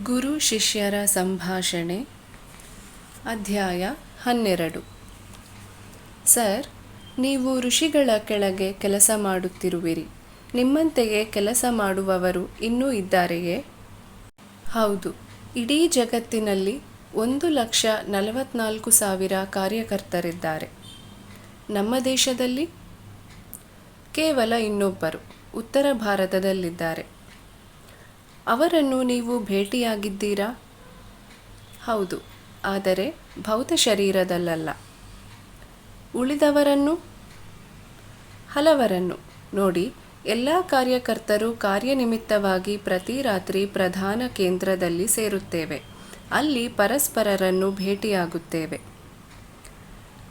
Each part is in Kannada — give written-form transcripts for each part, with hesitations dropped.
ಗುರು ಶಿಷ್ಯರ ಸಂಭಾಷಣೆ ಅಧ್ಯಾಯ 12. ಸರ್, ನೀವು ಋಷಿಗಳ ಕೆಳಗೆ ಕೆಲಸ ಮಾಡುತ್ತಿರುವಿರಿ. ನಿಮ್ಮಂತೆಯೇ ಕೆಲಸ ಮಾಡುವವರು ಇನ್ನೂ ಇದ್ದಾರೆಯೇ? ಹೌದು, ಇಡೀ ಜಗತ್ತಿನಲ್ಲಿ 1,44,000 ಕಾರ್ಯಕರ್ತರಿದ್ದಾರೆ. ನಮ್ಮ ದೇಶದಲ್ಲಿ ಕೇವಲ ಇನ್ನೊಬ್ಬರು ಉತ್ತರ ಭಾರತದಲ್ಲಿದ್ದಾರೆ. ಅವರನ್ನು ನೀವು ಭೇಟಿಯಾಗಿದ್ದೀರಾ? ಹೌದು, ಆದರೆ ಭೌತ ಶರೀರದಲ್ಲ. ಉಳಿದವರನ್ನು? ಹಲವರನ್ನು ನೋಡಿ. ಎಲ್ಲ ಕಾರ್ಯಕರ್ತರು ಕಾರ್ಯನಿಮಿತ್ತವಾಗಿ ಪ್ರತಿ ರಾತ್ರಿ ಪ್ರಧಾನ ಕೇಂದ್ರದಲ್ಲಿ ಸೇರುತ್ತೇವೆ. ಅಲ್ಲಿ ಪರಸ್ಪರರನ್ನು ಭೇಟಿಯಾಗುತ್ತೇವೆ.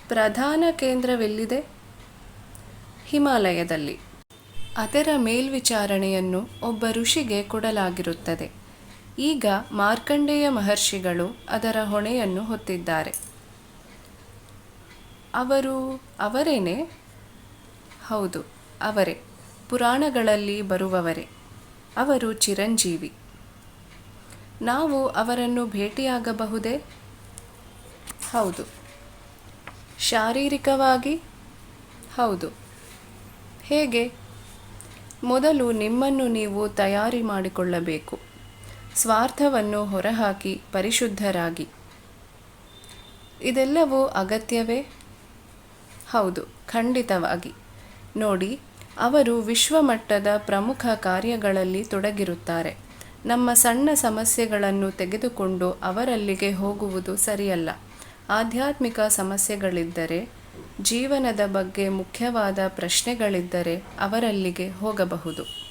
ಪ್ರಧಾನ ಕೇಂದ್ರವೆಲ್ಲಿದೆ? ಹಿಮಾಲಯದಲ್ಲಿ. ಅದರ ಮೇಲ್ವಿಚಾರಣೆಯನ್ನು ಒಬ್ಬ ಋಷಿಗೆ ಕೊಡಲಾಗಿರುತ್ತದೆ. ಈಗ ಮಾರ್ಕಂಡೇಯ ಮಹರ್ಷಿಗಳು ಅದರ ಹೊಣೆಯನ್ನು ಹೊತ್ತಿದ್ದಾರೆ. ಅವರೇನೇ? ಹೌದು, ಅವರೇ. ಪುರಾಣಗಳಲ್ಲಿ ಬರುವವರೇ. ಅವರು ಚಿರಂಜೀವಿ. ನಾವು ಅವರನ್ನು ಭೇಟಿಯಾಗಬಹುದೇ? ಹೌದು. ಶಾರೀರಿಕವಾಗಿ? ಹೌದು. ಹೇಗೆ? ಮೊದಲು ನಿಮ್ಮನ್ನು ನೀವು ತಯಾರಿ ಮಾಡಿಕೊಳ್ಳಬೇಕು. ಸ್ವಾರ್ಥವನ್ನು ಹೊರಹಾಕಿ ಪರಿಶುದ್ಧರಾಗಿ. ಇದೆಲ್ಲವೂ ಅಗತ್ಯವೇ? ಹೌದು, ಖಂಡಿತವಾಗಿ. ನೋಡಿ, ಅವರು ವಿಶ್ವಮಟ್ಟದ ಪ್ರಮುಖ ಕಾರ್ಯಗಳಲ್ಲಿ ತೊಡಗಿರುತ್ತಾರೆ. ನಮ್ಮ ಸಣ್ಣ ಸಮಸ್ಯೆಗಳನ್ನು ತೆಗೆದುಕೊಂಡು ಅವರಲ್ಲಿಗೆ ಹೋಗುವುದು ಸರಿಯಲ್ಲ. ಆಧ್ಯಾತ್ಮಿಕ ಸಮಸ್ಯೆಗಳಿದ್ದರೆ, ಜೀವನದ ಬಗ್ಗೆ ಮುಖ್ಯವಾದ ಪ್ರಶ್ನೆಗಳಿದ್ದರೆ ಅವರಲ್ಲಿಗೆ ಹೋಗಬಹುದು.